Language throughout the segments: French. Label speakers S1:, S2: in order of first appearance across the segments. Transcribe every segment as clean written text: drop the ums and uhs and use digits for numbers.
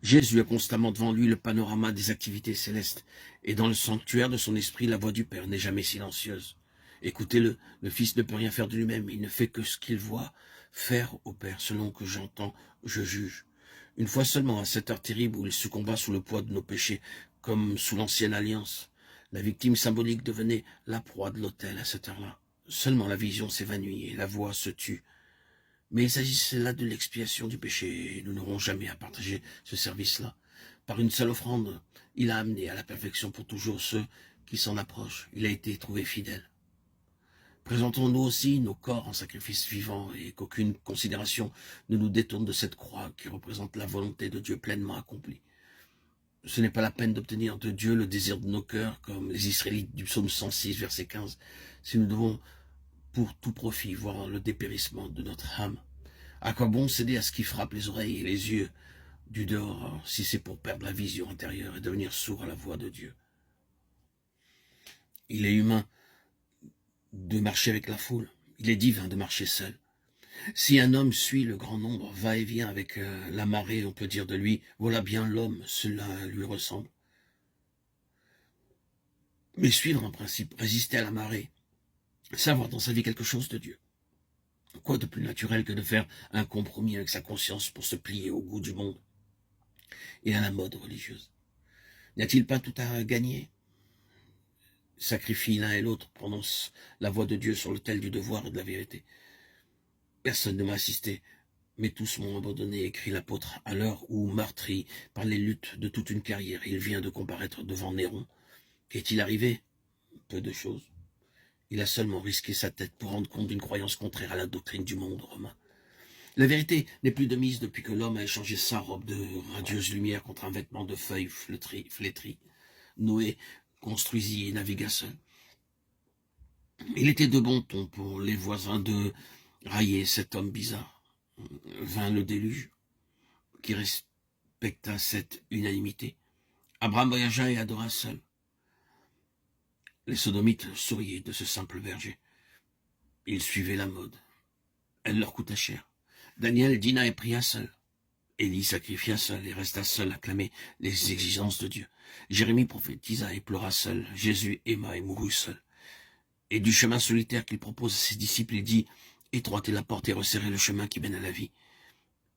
S1: Jésus a constamment devant lui le panorama des activités célestes, et dans le sanctuaire de son esprit, la voix du Père n'est jamais silencieuse. Écoutez-le, le Fils ne peut rien faire de lui-même, il ne fait que ce qu'il voit faire au Père, selon que j'entends, je juge. Une fois seulement, à cette heure terrible où il succomba sous le poids de nos péchés, comme sous l'ancienne alliance, la victime symbolique devenait la proie de l'autel à cette heure-là. Seulement la vision s'évanouit et la voix se tue. Mais il s'agissait là de l'expiation du péché, et nous n'aurons jamais à partager ce service-là. Par une seule offrande, il a amené à la perfection pour toujours ceux qui s'en approchent. Il a été trouvé fidèle. Présentons-nous aussi nos corps en sacrifice vivant et qu'aucune considération ne nous détourne de cette croix qui représente la volonté de Dieu pleinement accomplie. Ce n'est pas la peine d'obtenir de Dieu le désir de nos cœurs, comme les Israélites du psaume 106, verset 15, si nous devons pour tout profit voir le dépérissement de notre âme. À quoi bon céder à ce qui frappe les oreilles et les yeux du dehors, si c'est pour perdre la vision intérieure et devenir sourd à la voix de Dieu? Il est humain de marcher avec la foule, il est divin de marcher seul. Si un homme suit le grand nombre, va et vient avec la marée, on peut dire de lui, voilà bien l'homme, cela lui ressemble. Mais suivre un principe, résister à la marée, savoir dans sa vie quelque chose de Dieu. Quoi de plus naturel que de faire un compromis avec sa conscience pour se plier au goût du monde et à la mode religieuse? N'y a-t-il pas tout à gagner? Sacrifient l'un et l'autre, prononcent la voix de Dieu sur l'autel du devoir et de la vérité. Personne ne m'a assisté, mais tous m'ont abandonné, écrit l'apôtre, à l'heure où, meurtri par les luttes de toute une carrière, il vient de comparaître devant Néron. Qu'est-il arrivé? Peu de choses. Il a seulement risqué sa tête pour rendre compte d'une croyance contraire à la doctrine du monde romain. La vérité n'est plus de mise depuis que l'homme a échangé sa robe de radieuse lumière contre un vêtement de feuilles flétries. Noé construisit et navigua seul. Il était de bon ton pour les voisins de railler cet homme bizarre. Vint le déluge, qui respecta cette unanimité. Abraham voyagea et adora seul. Les sodomites souriaient de ce simple berger. Ils suivaient la mode. Elle leur coûta cher. Daniel dîna et pria seul. Élie sacrifia seul et resta seul à clamer les exigences de Dieu. Jérémie prophétisa et pleura seul. Jésus aima et mourut seul. Et du chemin solitaire qu'il propose à ses disciples, il dit, étroite est la porte et resserrez le chemin qui mène à la vie.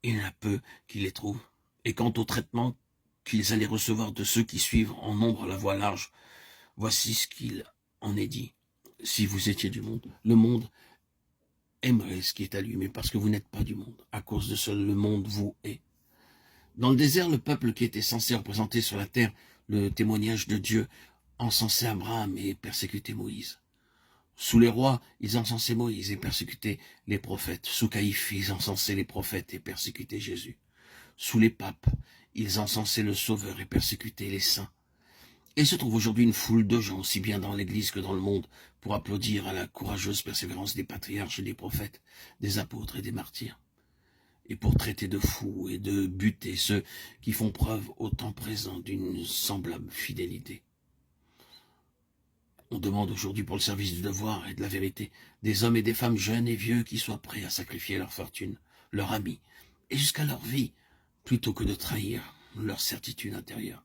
S1: Il y en a peu qui les trouvent. Et quant au traitement qu'ils allaient recevoir de ceux qui suivent en nombre la voie large, voici ce qu'il en est dit. Si vous étiez du monde, le monde aimerait ce qui est à lui, mais parce que vous n'êtes pas du monde, à cause de cela, le monde vous est. Dans le désert, le peuple qui était censé représenter sur la terre le témoignage de Dieu encensait Abraham et persécutait Moïse. Sous les rois, ils encensaient Moïse et persécutaient les prophètes. Sous Caïphe, ils encensaient les prophètes et persécutaient Jésus. Sous les papes, ils encensaient le Sauveur et persécutaient les saints. Et il se trouve aujourd'hui une foule de gens, aussi bien dans l'Église que dans le monde, pour applaudir à la courageuse persévérance des patriarches et des prophètes, des apôtres et des martyrs, et pour traiter de fous et de buter ceux qui font preuve au temps présent d'une semblable fidélité. On demande aujourd'hui pour le service du devoir et de la vérité des hommes et des femmes jeunes et vieux qui soient prêts à sacrifier leur fortune, leur ami, et jusqu'à leur vie, plutôt que de trahir leur certitude intérieure.